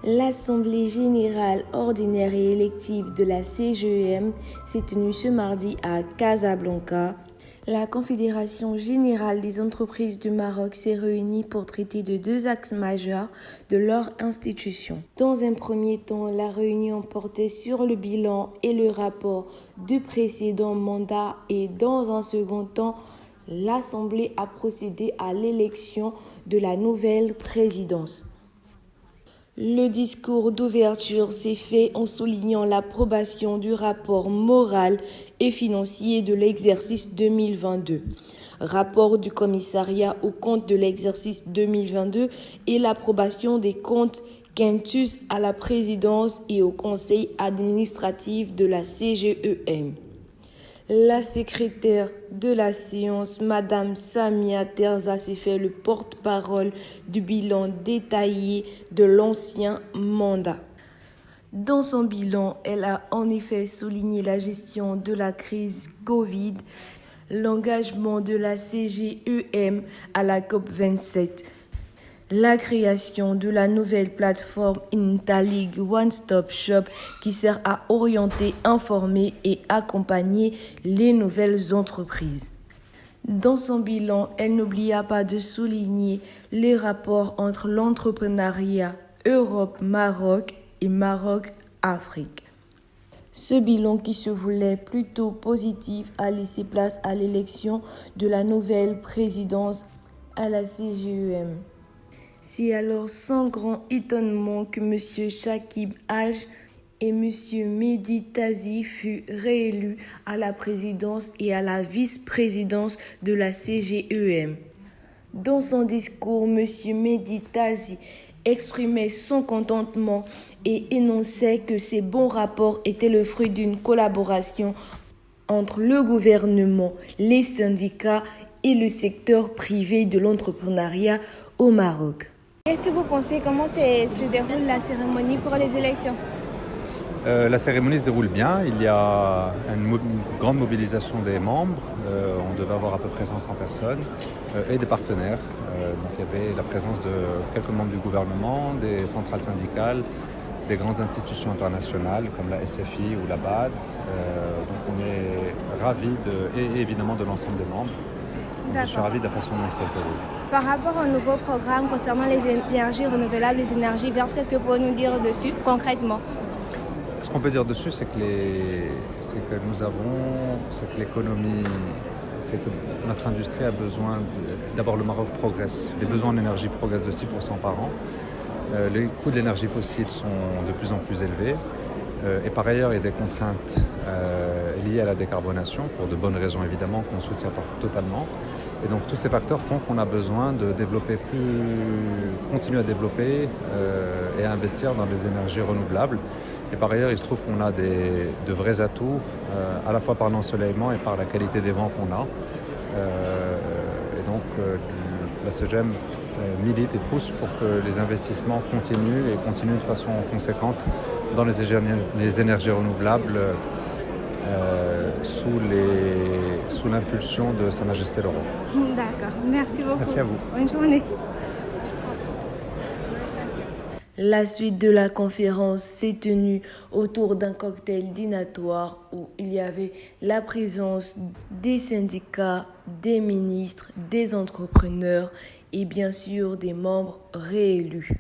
L'Assemblée générale ordinaire et élective de la CGEM s'est tenue ce mardi à Casablanca. La Confédération générale des entreprises du Maroc s'est réunie pour traiter de deux axes majeurs de leur institution. Dans un premier temps, la réunion portait sur le bilan et le rapport du précédent mandat et dans un second temps, l'Assemblée a procédé à l'élection de la nouvelle présidence. Le discours d'ouverture s'est fait en soulignant l'approbation du rapport moral et financier de l'exercice 2022, rapport du commissariat aux comptes de l'exercice 2022 et l'approbation des comptes quintus à la présidence et au conseil administratif de la CGEM. La secrétaire de la séance, Madame Samia Terza, s'est fait le porte-parole du bilan détaillé de l'ancien mandat. Dans son bilan, elle a en effet souligné la gestion de la crise Covid, l'engagement de la CGEM à la COP27, la création de la nouvelle plateforme Intalig One Stop Shop qui sert à orienter, informer et accompagner les nouvelles entreprises. Dans son bilan, elle n'oublia pas de souligner les rapports entre l'entrepreneuriat Europe-Maroc et Maroc-Afrique. Ce bilan qui se voulait plutôt positif a laissé place à l'élection de la nouvelle présidence à la CGEM. C'est alors sans grand étonnement que M. Chakib Hadj et M. Mehdi Tazi furent réélus à la présidence et à la vice-présidence de la CGEM. Dans son discours, M. Mehdi Tazi exprimait son contentement et énonçait que ces bons rapports étaient le fruit d'une collaboration entre le gouvernement, les syndicats et le secteur privé de l'entrepreneuriat au Maroc. Qu'est-ce que vous pensez, comment se déroule la cérémonie pour les élections ? La cérémonie se déroule bien, il y a une grande mobilisation des membres, on devait avoir à peu près 500 personnes et des partenaires. Donc il y avait la présence de quelques membres du gouvernement, des centrales syndicales, des grandes institutions internationales comme la SFI ou la BAD. Donc on est ravis et évidemment de l'ensemble des membres. Je suis ravi de la façon dont ça se déroule. Par rapport au nouveau programme concernant les énergies renouvelables, les énergies vertes, qu'est-ce que vous pouvez nous dire dessus concrètement ? Ce qu'on peut dire dessus, c'est que l'économie, c'est que notre industrie a besoin d'abord le Maroc progresse. Les besoins en énergie progressent de 6% par an. Les coûts de l'énergie fossile sont de plus en plus élevés. Et par ailleurs, il y a des contraintes liées à la décarbonation, pour de bonnes raisons évidemment, qu'on soutient totalement. Et donc tous ces facteurs font qu'on a besoin de continuer à développer et à investir dans les énergies renouvelables. Et par ailleurs, il se trouve qu'on a de vrais atouts, à la fois par l'ensoleillement et par la qualité des vents qu'on a. Et donc la CGEM milite et pousse pour que les investissements continuent de façon conséquente dans les énergies renouvelables sous l'impulsion de Sa Majesté le Roi. D'accord, merci beaucoup. Merci à vous. Bonne journée. La suite de la conférence s'est tenue autour d'un cocktail dînatoire où il y avait la présence des syndicats, des ministres, des entrepreneurs et bien sûr des membres réélus.